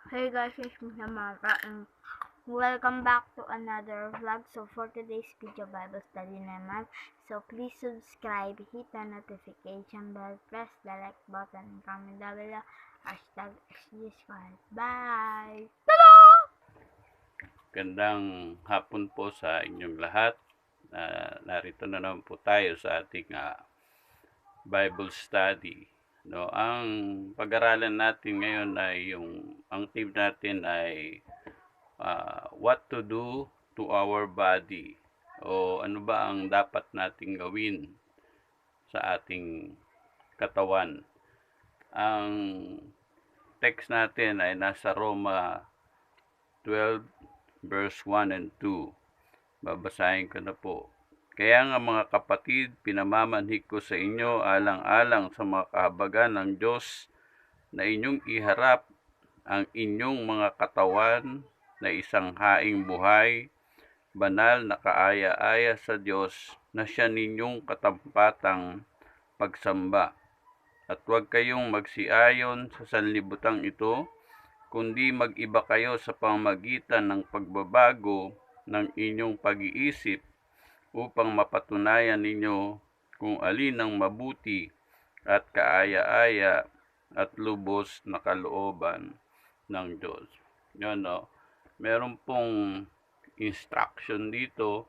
Hey guys, it's me Samantha and welcome back to another vlog. So for today's video Bible study naman. So please subscribe, hit the notification bell, press the like button, and comment down below. Hashtag SGSquad. Bye! Gandang hapon po sa inyong lahat. Narito na naman po tayo sa ating Bible study. No, ang pag-aralan natin ngayon ay ang theme natin ay what to do to our body, o ano ba ang dapat nating gawin sa ating katawan. Ang text natin ay nasa Roma 12 verse 1 and 2. Babasahin ko na po. Kaya nga mga kapatid, pinamamanhik ko sa inyo alang-alang sa mga kahabagan ng Diyos na inyong iharap ang inyong mga katawan na isang haing buhay, banal na kaaya-aya sa Diyos na siya ninyong katampatang pagsamba. At huwag kayong magsiayon sa sanlibutang ito, kundi mag-iba kayo sa pamamagitan ng pagbabago ng inyong pag-iisip upang mapatunayan ninyo kung alin ang mabuti at kaaya-aya at lubos na kalooban ng Diyos. Yan, no? Meron pong instruction dito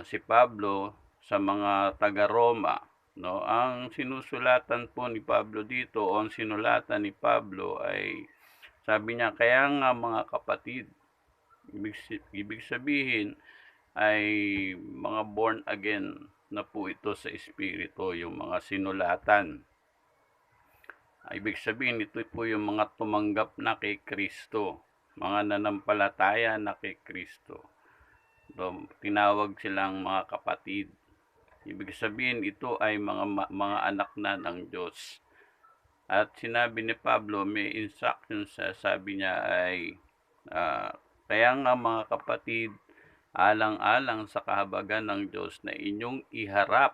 si Pablo sa mga taga-Roma. No? Ang sinusulatan po ni Pablo dito, o ang sinulatan ni Pablo ay, sabi niya, kaya nga mga kapatid, ibig sabihin, ay mga born again na po ito sa Espiritu, yung mga sinulatan. Ibig sabihin, ito po yung mga tumanggap na kay Kristo, mga nanampalataya na kay Kristo. So, tinawag silang mga kapatid. Ibig sabihin, ito ay mga anak na ng Diyos. At sinabi ni Pablo, may instructions, sabi niya ay, kaya nga mga kapatid, alang-alang sa kahabagan ng Diyos na inyong iharap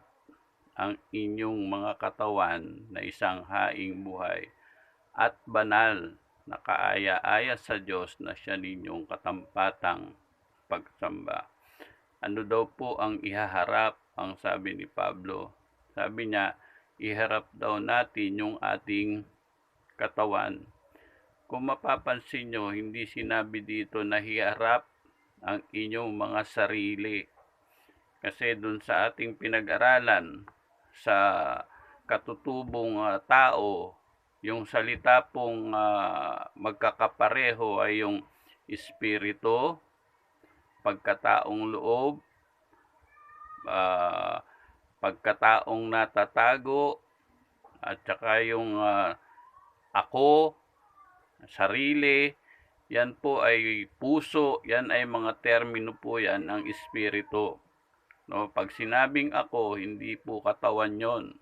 ang inyong mga katawan na isang haing buhay at banal na kaaya-aya sa Diyos na siya ninyong katampatang pagsamba. Ano daw po ang ihaharap? Ang sabi ni Pablo, sabi niya, iharap daw natin yung ating katawan. Kung mapapansin nyo, hindi sinabi dito na hiharap ang inyong mga sarili. Kasi dun sa ating pinag-aralan, sa katutubong tao, yung salita pong magkakapareho ay yung espiritu, pagkataong loob, pagkataong natatago, at saka yung ako, sarili, yan po ay puso, yan ay mga termino po yan ng espiritu. No, pag sinabing ako, hindi po katawan yon.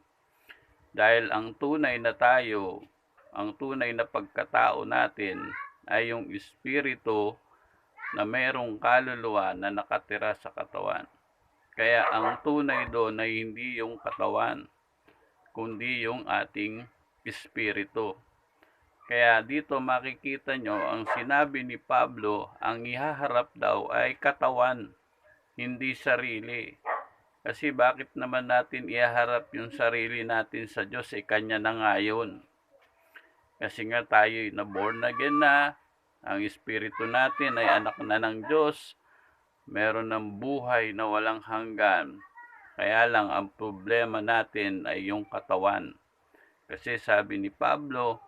Dahil ang tunay na tayo, ang tunay na pagkatao natin ay yung espiritu na mayroong kaluluwa na nakatira sa katawan. Kaya ang tunay doon ay hindi yung katawan, kundi yung ating espiritu. Kaya dito makikita nyo, ang sinabi ni Pablo, ang ihaharap daw ay katawan, hindi sarili. Kasi bakit naman natin ihaharap yung sarili natin sa Diyos? Kanya na nga yun. Kasi nga tayo na born again na, ang espiritu natin ay anak na ng Diyos, meron ng buhay na walang hanggan. Kaya lang ang problema natin ay yung katawan. Kasi sabi ni Pablo,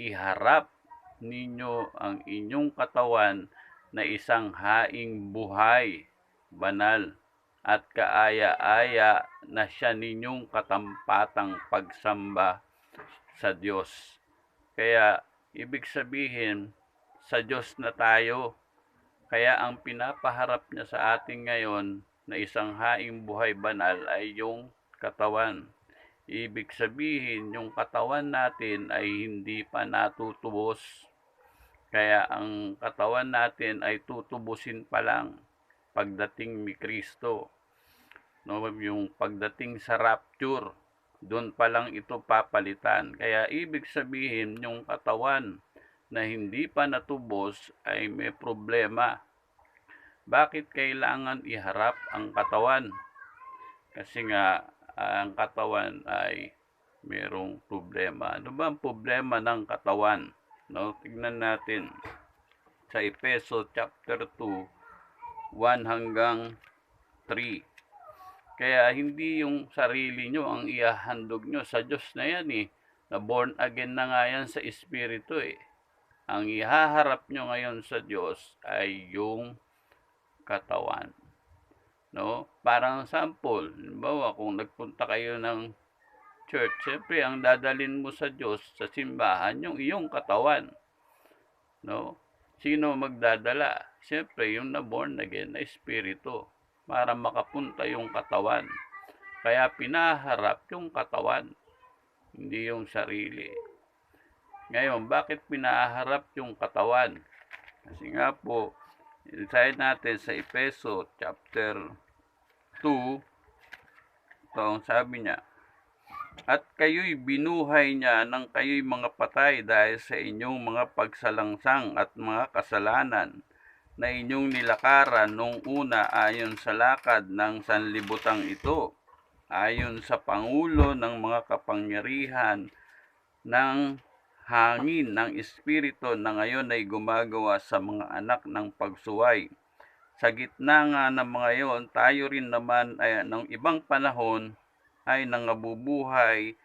iharap ninyo ang inyong katawan na isang haing buhay, banal, at kaaya-aya na siya ninyong katampatang pagsamba sa Diyos. Kaya, ibig sabihin, sa Diyos na tayo. Kaya ang pinapaharap niya sa atin ngayon na isang haing buhay banal ay yung katawan. Ibig sabihin, yung katawan natin ay hindi pa natutubos. Kaya ang katawan natin ay tutubusin pa lang pagdating ni Kristo. No, yung pagdating sa rapture, doon pa lang ito papalitan. Kaya ibig sabihin, yung katawan na hindi pa natubos ay may problema. Bakit kailangan iharap ang katawan? Kasi nga, ang katawan ay merong problema. Ano ba ang problema ng katawan? No, tignan natin sa Efeso chapter 2, 1 hanggang 3. Kaya hindi yung sarili nyo ang ihahandog nyo. Sa Diyos na yan eh. Na born again na nga yan sa Espiritu eh. Ang ihaharap nyo ngayon sa Diyos ay yung katawan. No? Parang sample. Halimbawa, kung nagpunta kayo ng church, siyempre ang dadalin mo sa Diyos, sa simbahan, yung iyong katawan. No? Sino magdadala? Siyempre, yung na born again na Espiritu. Para makapunta yung katawan. Kaya pinaharap yung katawan, hindi yung sarili. Ngayon, bakit pinaharap yung katawan? Kasi nga po, isahin natin sa Efeso chapter 2, ito ang sabi niya, at kayo'y binuhay niya nang kayo'y mga patay dahil sa inyong mga pagsalangsang at mga kasalanan na inyong nilakaran nung una ayon sa lakad ng sanlibutang ito, ayon sa pangulo ng mga kapangyarihan ng hangin ng espiritu na ngayon ay gumagawa sa mga anak ng pagsuway. Sa gitna nga ng mga iyon, tayo rin naman ay ng ibang panahon ay nangabubuhay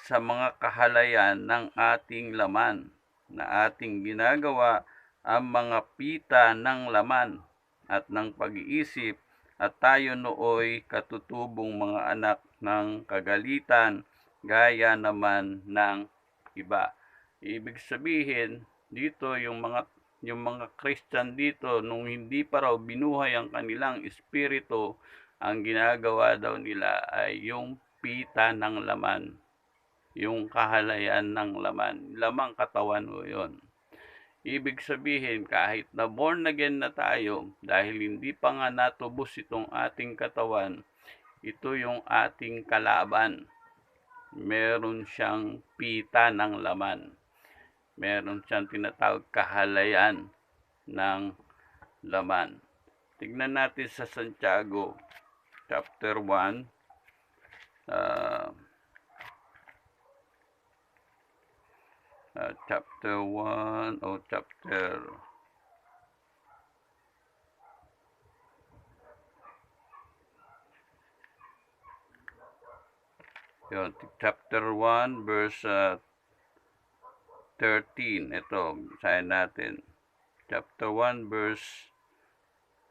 sa mga kahalayan ng ating laman na ating ginagawa ang mga pita ng laman at ng pag-iisip, at tayo nooy katutubong mga anak ng kagalitan gaya naman ng iba. Ibig sabihin dito yung mga Christian dito nung hindi pa raw binuhay ang kanilang espiritu, ang ginagawa daw nila ay yung pita ng laman, yung kahalayan ng laman, lamang katawan mo yon. Ibig sabihin, kahit na born again na tayo, dahil hindi pa nga natubos itong ating katawan, ito yung ating kalaban. Meron siyang pita ng laman. Meron siyang tinatawag kahalayan ng laman. Tignan natin sa Santiago, chapter 1, chapter 1 o chapter yun, chapter 1 verse 13. Ito, basahin natin. Chapter 1 verse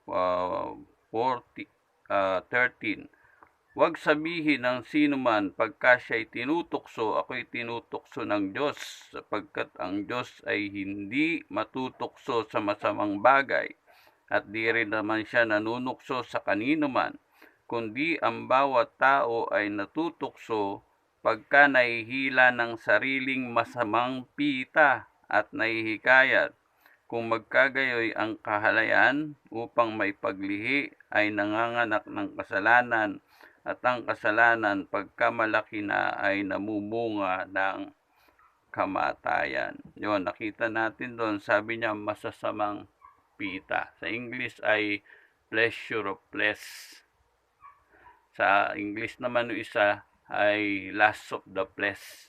13. Huwag sabihin ng sino man pagka siya'y tinutukso, ako'y tinutukso ng Diyos, sapagkat ang Diyos ay hindi matutukso sa masamang bagay, at di rin naman siya nanunukso sa kanino man, kundi ang bawat tao ay natutukso pagka nahihila ng sariling masamang pita at nahihikayat. Kung magkagayoy ang kahalayan upang may paglihi ay nanganganak ng kasalanan, at ang kasalanan pagkamalaki na ay namumunga ng kamatayan. Yun, nakita natin doon, sabi niya masasamang pita. Sa English ay pleasure of flesh. Sa English naman yung isa ay lust of the flesh.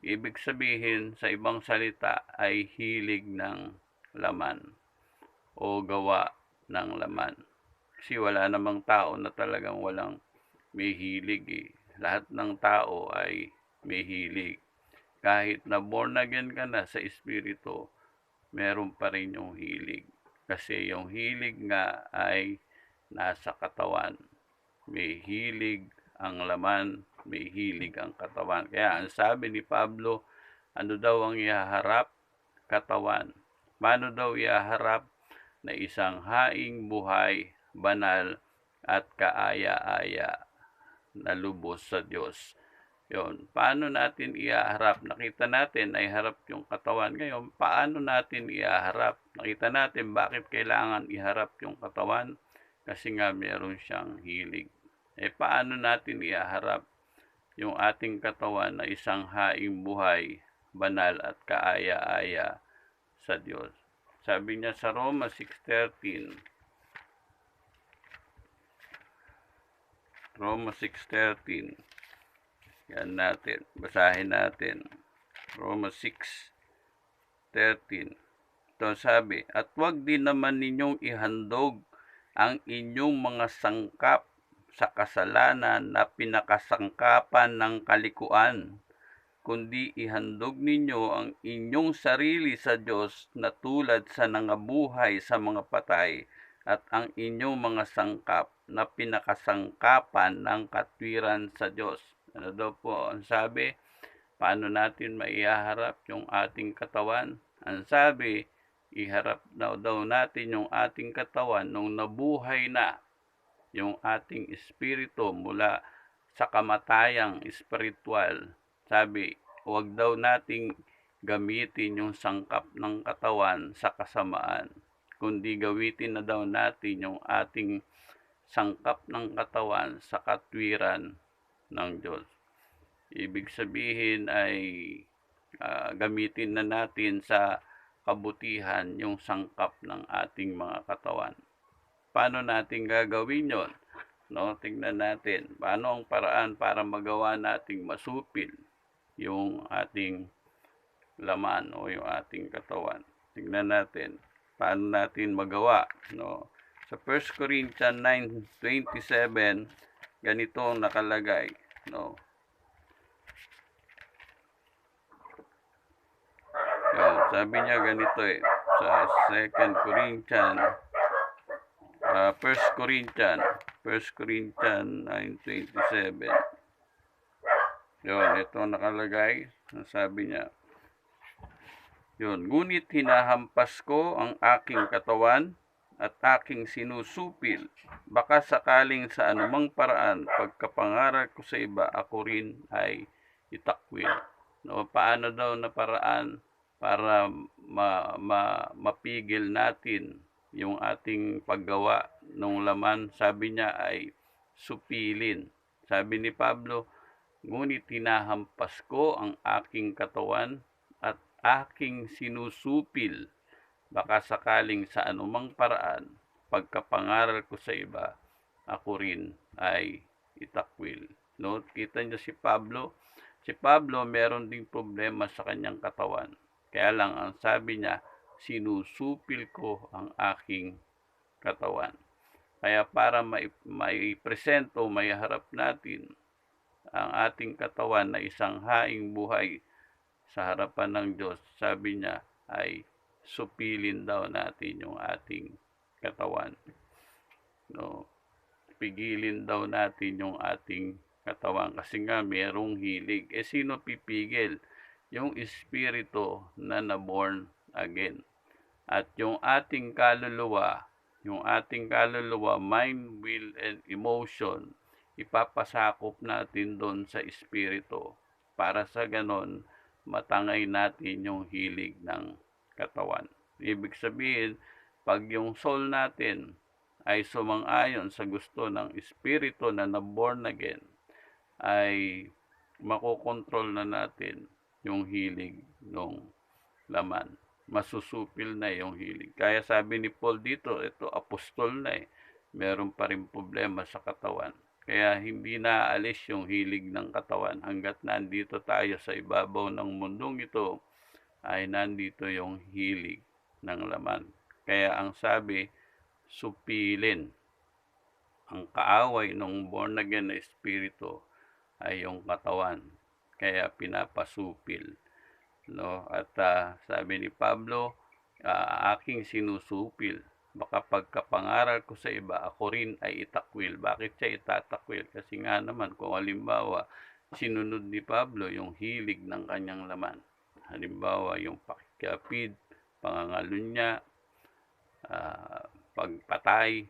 Ibig sabihin, sa ibang salita, ay hilig ng laman o gawa ng laman. Kasi wala namang tao na talagang walang may hilig eh. Lahat ng tao ay may hilig. Kahit na born again ka na sa espiritu, meron pa rin yung hilig. Kasi yung hilig nga ay nasa katawan. May hilig ang laman, may hilig ang katawan. Kaya ang sabi ni Pablo, ano daw ang ihaharap? Katawan. Paano daw ihaharap? Na isang haing buhay, banal at kaaya-aya na lubos sa Diyos. Yon, paano natin ihaharap? Nakita natin ay harap yung katawan. Ngayon, paano natin ihaharap? Nakita natin bakit kailangan iharap yung katawan? Kasi nga meron siyang hilig. Paano natin ihaharap yung ating katawan na isang haing buhay, banal at kaaya-aya sa Diyos. Sabi niya sa Roma 6:13, Roma 6:13, yan natin, basahin natin. Roma 6:13. Ito sabi, at wag din naman ninyong ihandog ang inyong mga sangkap sa kasalanan na pinakasangkapan ng kalikuan, kundi ihandog ninyo ang inyong sarili sa Diyos na tulad sa nangabuhay sa mga patay, at ang inyong mga sangkap na pinakasangkapan ng katwiran sa Diyos. Ano daw po ang sabi? Paano natin maiharap yung ating katawan? Ang sabi, iharap daw natin yung ating katawan nung nabuhay na yung ating espiritu mula sa kamatayang espiritual. Sabi, huwag daw nating gamitin yung sangkap ng katawan sa kasamaan, kundi gawitin na daw natin yung ating sangkap ng katawan sa katwiran ng Diyos. Ibig sabihin ay gamitin na natin sa kabutihan yung sangkap ng ating mga katawan. Paano natin gagawin yon? No, tingnan natin. Paano ang paraan para magawa nating masupil yung ating laman o yung ating katawan? Tingnan natin. Paano natin magawa? No? Sa 1 Corinthians 9:27, ganito ang nakalagay. No? Yan, sabi niya ganito sa 1 Corinthians 9:27. Yun, ito nakalagay. Sabi niya, yun, ngunit hinahampas ko ang aking katawan at aking sinusupil. Baka sakaling sa anumang paraan, pagkapangaral ko sa iba, ako rin ay itakwil. No, paano daw na paraan para mapigil natin yung ating paggawa ng laman? Sabi niya ay supilin. Sabi ni Pablo, ngunit hinahampas ko ang aking katawan at aking sinusupil. Baka sakaling sa anumang paraan, pagkapangaral ko sa iba, ako rin ay itakwil. No? Kita niyo si Pablo? Si Pablo meron ding problema sa kanyang katawan. Kaya lang ang sabi niya, sinusupil ko ang aking katawan. Kaya para maipresent o maiharap natin ang ating katawan na isang haing buhay sa harapan ng Diyos, sabi niya ay supilin daw natin yung ating katawan. No, pigilin daw natin yung ating katawan kasi nga mayroong hilig. Sino pipigil? Yung espiritu na naborn again. At yung ating kaluluwa, mind, will, and emotion, ipapasakop natin doon sa espiritu para sa ganon matangay natin yung hilig ng katawan. Ibig sabihin, pag yung soul natin ay sumang-ayon sa gusto ng espiritu na naborn again, ay makokontrol na natin yung hilig ng laman. Masusupil na yung hilig. Kaya sabi ni Paul dito, ito apostol na meron pa rin problema sa katawan. Kaya hindi naaalis yung hilig ng katawan. Hanggat nandito tayo sa ibabaw ng mundong ito, ay nandito yung hilig ng laman. Kaya ang sabi, supilin. Ang kaaway ng born again na espiritu ay yung katawan. Kaya pinapasupil. No? At sabi ni Pablo, aking sinusupil. Baka pagkapangaral ko sa iba, ako rin ay itakwil. Bakit siya itatakwil? Kasi nga naman, kung halimbawa, sinunod ni Pablo yung hilig ng kanyang laman. Halimbawa, yung pakikiapid, pangangalunya, pagpatay,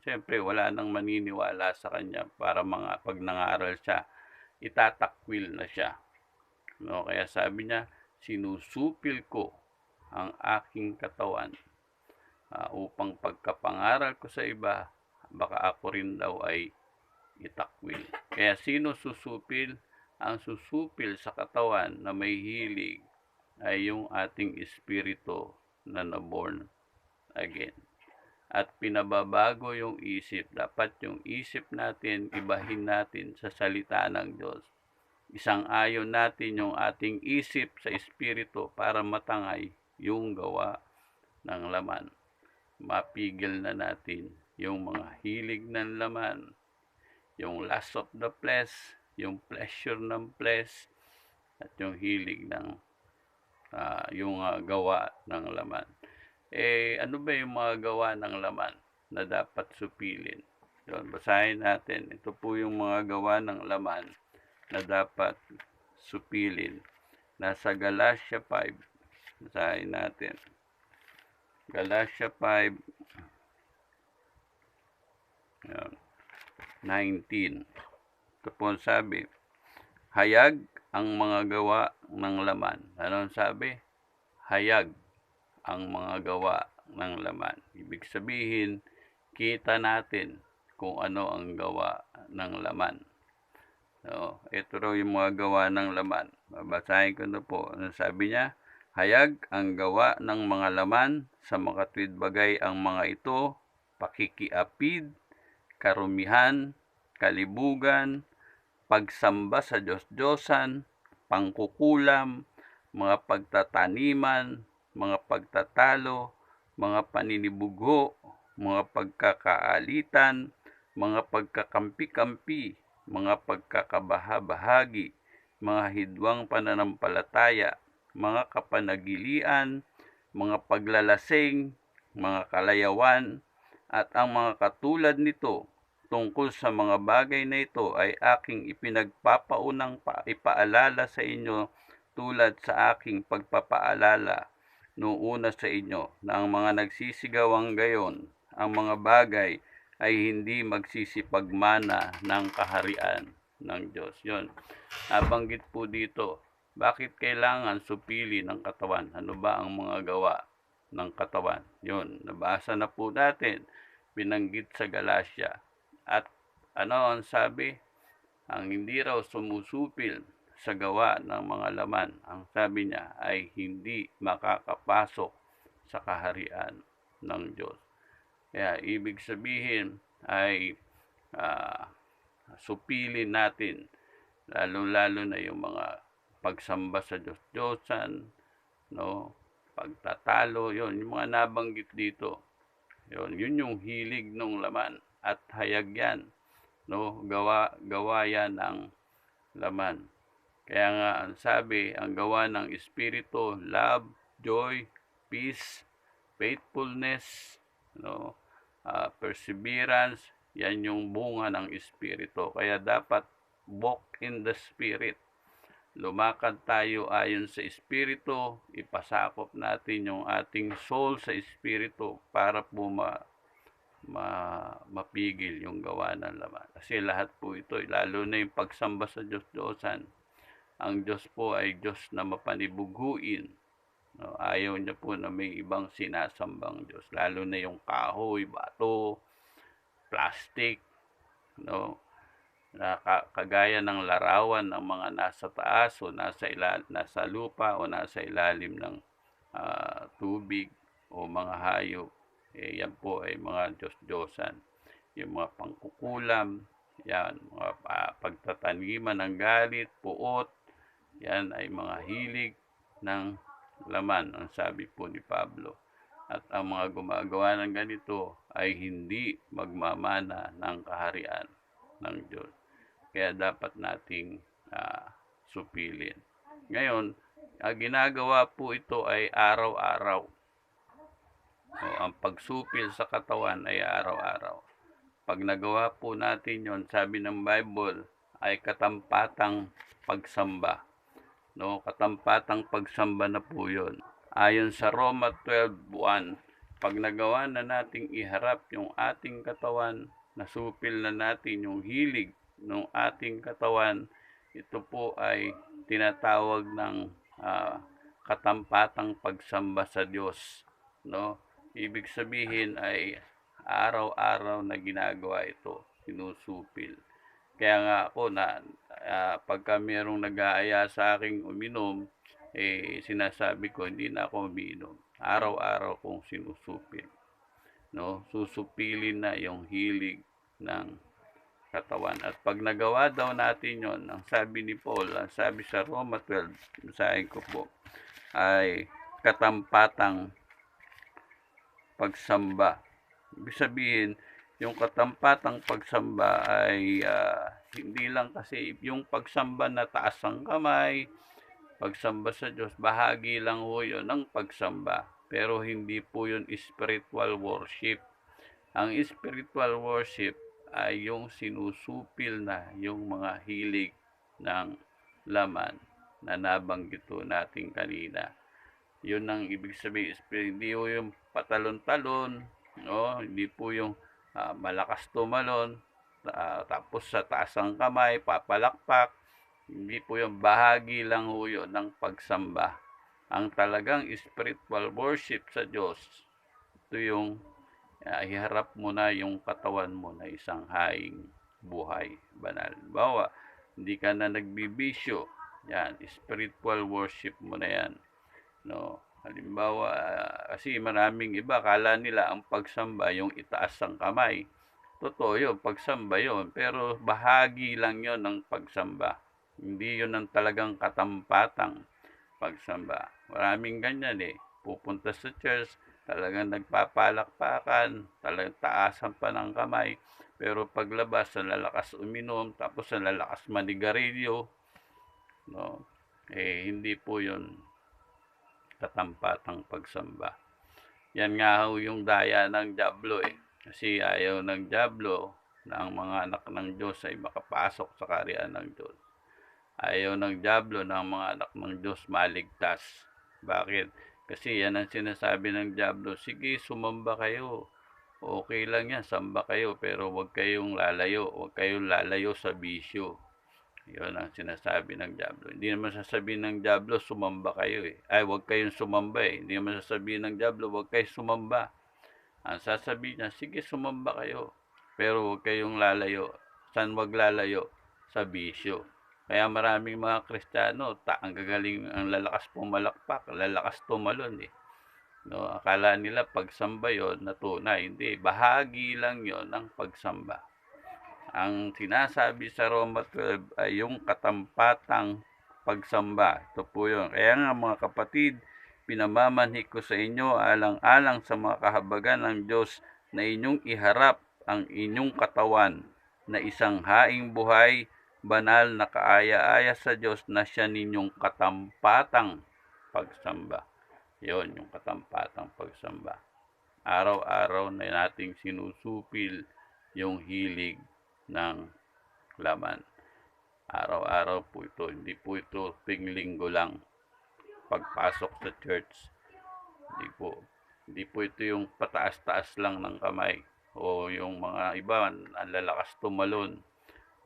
siyempre wala nang maniniwala sa kanya para pag nangaral siya, itatakwil na siya. No, kaya sabi niya, sinusupil ko ang aking katawan upang pagkapangaral ko sa iba, baka ako rin daw ay itakwil. Kaya sino susupil? Ang susupil sa katawan na may hilig ay yung ating espiritu na naborn again. At pinababago yung isip. Dapat yung isip natin, ibahin natin sa salita ng Diyos. Isang-ayon natin yung ating isip sa espiritu para matangay yung gawa ng laman. Mapigil na natin yung mga hilig ng laman, yung lust of the flesh, yung pleasure ng flesh, at yung hilig ng gawa ng laman. Ano ba yung mga gawa ng laman na dapat supilin? Yun, basahin natin. Ito po yung mga gawa ng laman na dapat supilin. Nasa Galatia 5. Basahin natin. Galatia 5. Yun, 19. Ito po ang sabi. Hayag ang mga gawa ng laman. Ano ang sabi? Hayag ang mga gawa ng laman. Ibig sabihin, kita natin kung ano ang gawa ng laman. So, ito raw yung mga gawa ng laman. Babasahin ko na po. Ano sabi niya? Hayag ang gawa ng mga laman, sa makatwid bagay ang mga ito, pakikiapid, karumihan, kalibugan, pagsamba sa Diyos-Diyosan, pangkukulam, mga pagtataniman, mga pagtatalo, mga paninibugho, mga pagkakaalitan, mga pagkakampi-kampi, mga pagkakabaha-bahagi, mga hidwang pananampalataya, mga kapanagilian, mga paglalasing, mga kalayawan, at ang mga katulad nito. Tungkol sa mga bagay na ito ay aking ipinagpapaunang ipaalala sa inyo tulad sa aking pagpapaalala noong una sa inyo, na ang mga nagsisigawang gayon, ang mga bagay ay hindi magsisipagmana ng kaharian ng Diyos. Yun, nabanggit po dito, bakit kailangan supili ng katawan? Ano ba ang mga gawa ng katawan? Yun, nabasa na po natin, binanggit sa Galatia. At ano ang sabi? Ang hindi raw sumusupil sa gawa ng mga laman, ang sabi niya ay hindi makakapasok sa kaharian ng Diyos. Kaya ibig sabihin ay supilin natin, lalo-lalo na yung mga pagsamba sa Diyos-Diyosan, no? Pagtatalo, yun, yung mga nabanggit dito. Yun yung hilig ng laman at hayag yan, no? Gawa yan ng laman. Kaya nga ang sabi, ang gawa ng Espiritu, love, joy, peace, faithfulness, no? Perseverance, yan yung bunga ng Espiritu. Kaya dapat walk in the Spirit. Lumakad tayo ayon sa Espiritu, ipasakop natin yung ating soul sa Espiritu para po mapigil yung gawa ng laman. Kasi lahat po ito, lalo na yung pagsamba sa Diyos-Diyosan, ang Diyos po ay Diyos na mapanibughuin. No, ayaw niya po na may ibang sinasambang Diyos. Lalo na yung kahoy, bato, plastic, no, na kagaya ng larawan ng mga nasa taas o nasa lupa o nasa ilalim ng tubig o mga hayop. Yan po ay mga Diyos-Diyosan. Yung mga pangkukulam, yan, mga pagtataniman ng galit, puot, yan ay mga hilig ng laman, ang sabi po ni Pablo. At ang mga gumagawa ng ganito ay hindi magmamana ng kaharian ng Diyos. Kaya dapat nating supilin. Ngayon, ginagawa po ito ay araw-araw. Ang pagsupil sa katawan ay araw-araw. Pag nagawa po natin yon, sabi ng Bible, ay katampatang pagsamba. No, katampatang pagsamba na po yun. Ayon sa Roma 12:1, pag nagawa na nating iharap yung ating katawan, nasupil na natin yung hilig ng ating katawan, ito po ay tinatawag ng katampatang pagsamba sa Diyos. No? Ibig sabihin ay araw-araw na ginagawa ito, sinusupil. Kaya nga ako pagka mayroong nag-aaya sa aking uminom, sinasabi ko, hindi na ako umiinom. Araw-araw kong sinusupil. No? Susupilin na yung hilig ng katawan. At pag nagawa daw natin yon, ang sabi ni Paul, ang sabi sa Roma 12, basahin ko po, ay katampatang pagsamba. Ibig sabihin, yung katampatang pagsamba ay hindi lang kasi yung pagsamba na taas ang kamay, pagsamba sa Diyos, bahagi lang ho yun ng pagsamba. Pero hindi po yun spiritual worship. Ang spiritual worship ay yung sinusupil na yung mga hilig ng laman na nabanggit natin kanina. Yun ang ibig sabihin. Hindi po yung patalon-talon, no? Hindi po yung malakas tumalon, tapos sa taas ang kamay, papalakpak. Hindi po yung bahagi lang ho yun ng pagsamba. Ang talagang spiritual worship sa Diyos, ito yung iharap mo na yung katawan mo na isang haing buhay, banal. Bawa, hindi ka na nagbibisyo. Yan, spiritual worship mo na yan. No, halimbawa, kasi maraming iba, kala nila ang pagsamba yung itaas ang kamay. Totoo yun, pagsamba yun, pero bahagi lang yun ng pagsamba. Hindi yun ang talagang katampatang pagsamba. Maraming ganyan pupunta sa church, talagang nagpapalakpakan, talagang taasan pa ng kamay, pero paglabas, nalalakas uminom, tapos nalalakas manigarilyo, no? Hindi po yun katampatang pagsamba. Yan nga ho yung daya ng dyablo Kasi ayaw ng dyablo na ang mga anak ng Diyos ay makapasok sa kaharian ng Diyos. Ayaw ng dyablo na ang mga anak ng Diyos maligtas. Bakit? Kasi yan ang sinasabi ng dyablo, sige, sumamba kayo. Okay lang yan, samba kayo, pero huwag kayong lalayo. Huwag kayong lalayo sa bisyo. Yun ang sinasabi ng dyablo. Hindi naman sasabihin ng dyablo, sumamba kayo Ay, huwag kayong sumamba Hindi naman sasabihin ng dyablo, huwag kayong sumamba. Ang sasabihin niya, sige, sumamba kayo. Pero huwag kayong lalayo. Saan wag lalayo? Sa bisyo. Kaya maraming mga Kristiyano, ang gagaling, ang lalakas pumalakpak, lalakas tumalon No, akala nila pagsamba yon na tunay. Hindi, bahagi lang yon ng pagsamba. Ang sinasabi sa Roma 12 ay yung katampatang pagsamba. Ito po yun. Kaya nga mga kapatid, pinamamanhik ko sa inyo alang-alang sa mga kahabagan ng Diyos na inyong iharap ang inyong katawan na isang haing buhay, banal na kaaya-aya sa Diyos na siya ninyong katampatang pagsamba. Yon yung katampatang pagsamba. Araw-araw na nating sinusupil yung hilig ng laman. Araw-araw po ito. Hindi po ito tuwing linggo lang. Pagpasok sa church. Hindi po ito yung pataas-taas lang ng kamay. O yung mga iba, ang lalakas tumalon.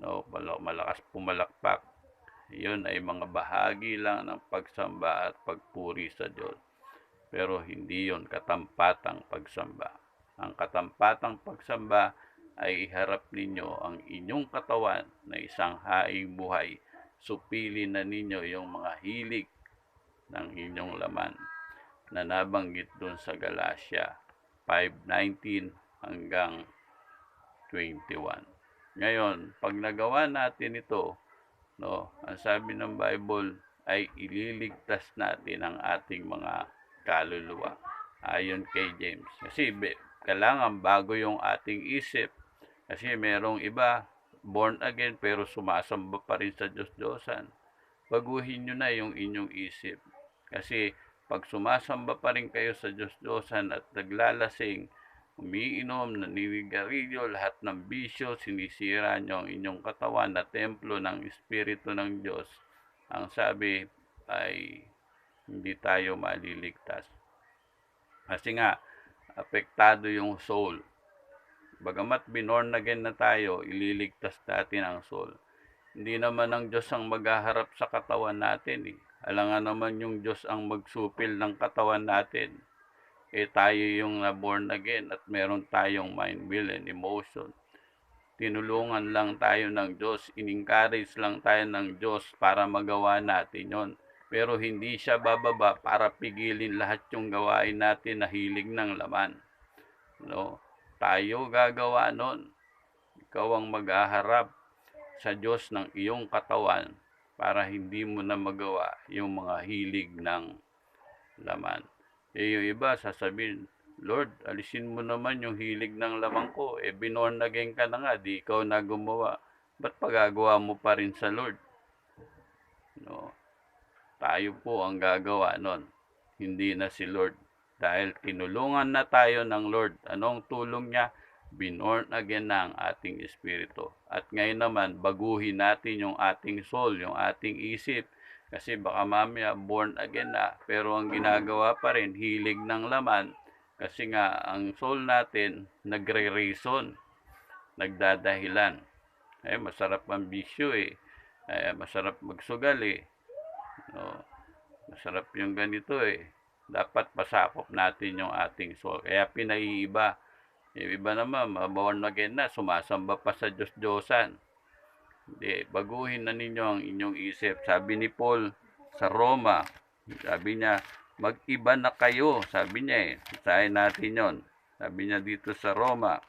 No, malakas pumalakpak. Yun ay mga bahagi lang ng pagsamba at pagpuri sa Diyos. Pero hindi yun katampatang pagsamba. Ang katampatang pagsamba ay iharap ninyo ang inyong katawan na isang haing buhay. Supilin na ninyo yung mga hilig ng inyong laman na nabanggit dun sa Galatia 5:19 hanggang 21. Ngayon, pag nagawa natin ito, no, ang sabi ng Bible ay ililigtas natin ang ating mga kaluluwa. Ayon kay James. Kasi kailangan bago yung ating isip. Kasi merong iba, born again, pero sumasamba pa rin sa Diyos-Diyosan. Baguhin nyo na yung inyong isip. Kasi pag sumasamba pa rin kayo sa Diyos-Diyosan at naglalasing, umiinom, naninigarilyo, lahat ng bisyo, sinisira nyo ang inyong katawan na templo ng Espiritu ng Diyos. Ang sabi ay hindi tayo maliligtas. Kasi nga, apektado yung soul. Bagamat binorn again na tayo, ililigtas natin ang soul. Hindi naman ang Diyos ang maghaharap sa katawan natin Alangan naman yung Diyos ang magsupil ng katawan natin. Tayo yung na-born again at meron tayong mind, will, and emotion. Tinulungan lang tayo ng Diyos, in-encourage lang tayo ng Diyos para magawa natin yon. Pero hindi siya bababa para pigilin lahat yung gawain natin na hilig ng laman. No? Tayo gagawa nun. Ikaw ang maghaharap sa Diyos ng iyong katawan para hindi mo na magawa yung mga hilig ng laman. Yung iba sasabihin, Lord, alisin mo naman yung hilig ng laman ko. Binorn again ka na nga, di ikaw na gumawa. Ba't pagagawa mo pa rin sa Lord? No? Tayo po ang gagawa nun, hindi na si Lord. Dahil tinulungan na tayo ng Lord. Anong tulong niya? Binorn again na ang ating espiritu. At ngayon naman, baguhin natin yung ating soul, yung ating isip. Kasi baka mamaya born again na, pero ang ginagawa pa rin, hilig ng laman. Kasi nga, ang soul natin, nagre-reason, nagdadahilan. Masarap ang bisyo masarap magsugal No, masarap yung ganito Dapat pasakop natin yung ating soul. Kaya pinaiiba. Yung iba naman, born again na, sumasamba pa sa Diyos-Diyosan. Hindi, baguhin na ninyo ang inyong isip. Sabi ni Paul sa Roma, sabi niya, mag-iba na kayo. Sabi niya basahin natin yon. Sabi niya dito sa Roma,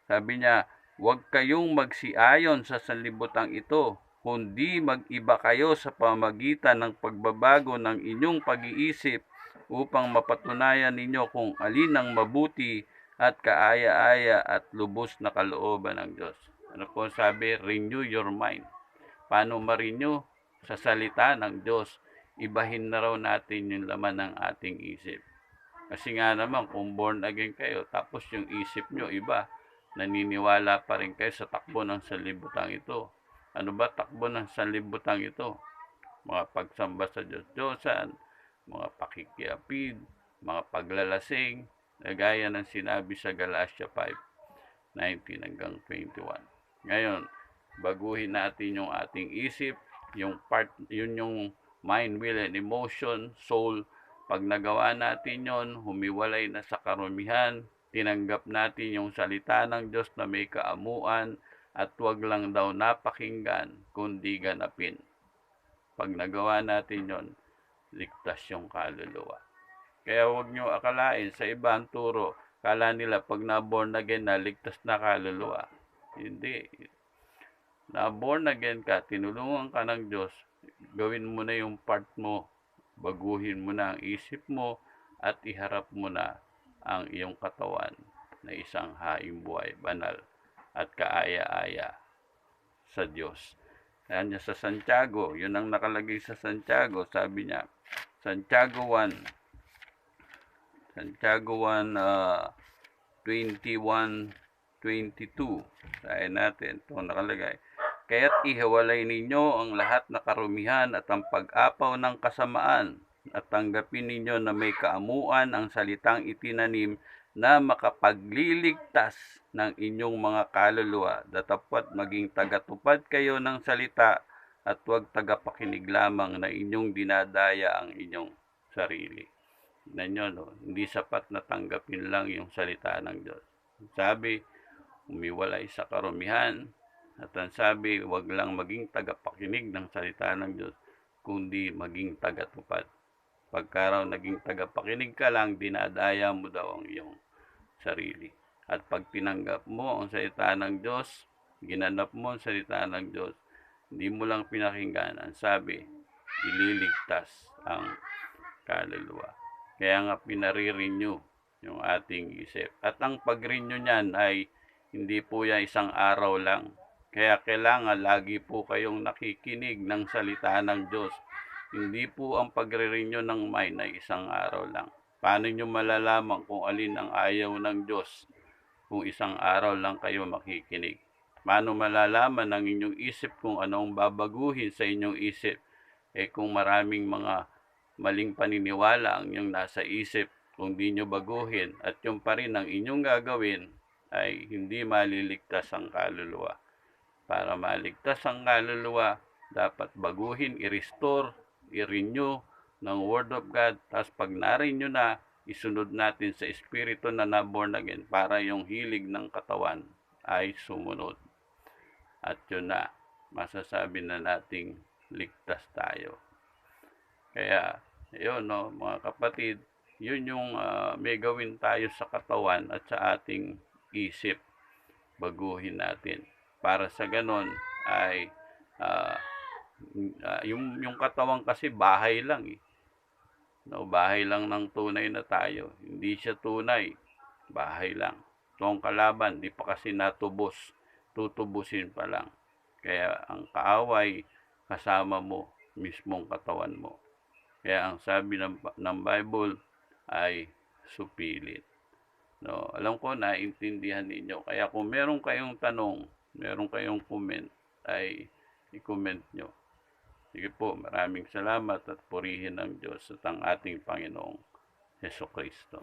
sabi niya, huwag kayong magsiayon sa sanlibutan ito, kundi mag-iba kayo sa pamagitan ng pagbabago ng inyong pag-iisip upang mapatunayan ninyo kung alin ang mabuti at kaaya-aya at lubos na kalooban ng Diyos. Ano po sabi? Renew your mind. Paano ma-renew? Sa salita ng Diyos. Ibahin na raw natin yung laman ng ating isip. Kasi nga naman, kung born again kayo, tapos yung isip nyo iba, naniniwala pa rin kayo sa takbo ng sanlibutan ito. Ano ba takbo ng sanlibutan ito? Mga pagsamba sa Diyos-Diyosan, mga pakikiapid, mga paglalasing, na gaya ng sinabi sa Galatia 5:19 hanggang 21. Ngayon, baguhin natin yung ating isip, yun yung mind, will, and emotion, soul. Pag nagawa natin yon, humiwalay na sa karumihan, tinanggap natin yung salita ng Diyos na may kaamuan, at wag lang daw napakinggan, kundi ganapin. Pag nagawa natin yon, ligtas yung kaluluwa. Kaya huwag nyo akalain sa iba ang turo, kala nila pag na-born again na, ligtas na kaluluwa. Hindi. Na-born again ka, tinulungan ka ng Diyos, gawin mo na yung part mo, baguhin mo na ang isip mo, at iharap mo na ang iyong katawan na isang haing buhay, banal, at kaaya-aya sa Diyos. Ayan niya sa Santiago, yun ang nakalagay sa Santiago, sabi niya, Santiago 1, 21:22. Sabi natin, ito nakalagay. Kaya't ihiwalay ninyo ang lahat na karumihan at ang pag-apaw ng kasamaan at tanggapin ninyo na may kaamuan ang salitang itinanim na makapagliligtas ng inyong mga kaluluwa, datapwat maging tagatupad kayo ng salita at huwag tagapakinig lamang na inyong dinadaya ang inyong sarili. Tignan nyo, hindi sapat na tanggapin lang yung salita ng Diyos. Sabi, umiwalay sa karumihan, at ang sabi, huwag lang maging tagapakinig ng salita ng Diyos, kundi maging tagatupad. Pagka raw naging tagapakinig ka lang, dinadaya mo daw ang iyong sarili. At pag tinanggap mo ang salita ng Diyos, ginanap mo ang salita ng Diyos, hindi mo lang pinakinggan, ang sabi, ililigtas ang kaluluwa. Kaya nga pinare-renew yung ating isip. At ang pag-renew niyan ay hindi po yan isang araw lang. Kaya kailangan lagi po kayong nakikinig ng salita ng Diyos. Hindi po ang pagre-renew ng mind ay isang araw lang. Paano nyo malalaman kung alin ang ayaw ng Diyos kung isang araw lang kayo makikinig? Paano malalaman ng inyong isip kung anong babaguhin sa inyong isip? Kung maraming mga maling paniniwala ang inyong nasa isip, kung di nyo baguhin at yung pa rin ang inyong gagawin, ay hindi maliligtas ang kaluluwa. Para maligtas ang kaluluwa, dapat baguhin, i-restore, i-renew ng Word of God. Tapos pag na-renew na, isunod natin sa Espiritu na na-born again para yung hilig ng katawan ay sumunod. At yun na, masasabi na nating ligtas tayo. Kaya, yun, no, mga kapatid, yun yung may gawin tayo sa katawan at sa ating isip, baguhin natin. Para sa ganon ay ah, yung katawan kasi bahay lang eh. No, bahay lang ng tunay na tayo. Hindi siya tunay. Bahay lang. So, ang kalaban, di pa kasi natubos. Tutubusin pa lang. Kaya ang kaaway, kasama mo, mismong katawan mo. Kaya ang sabi ng Bible ay supilit. No, alam ko naintindihan ninyo. Kaya kung meron kayong tanong, meron kayong comment, ay i-comment nyo. Sige po, maraming salamat at purihin ng Diyos at ang ating Panginoong Hesukristo.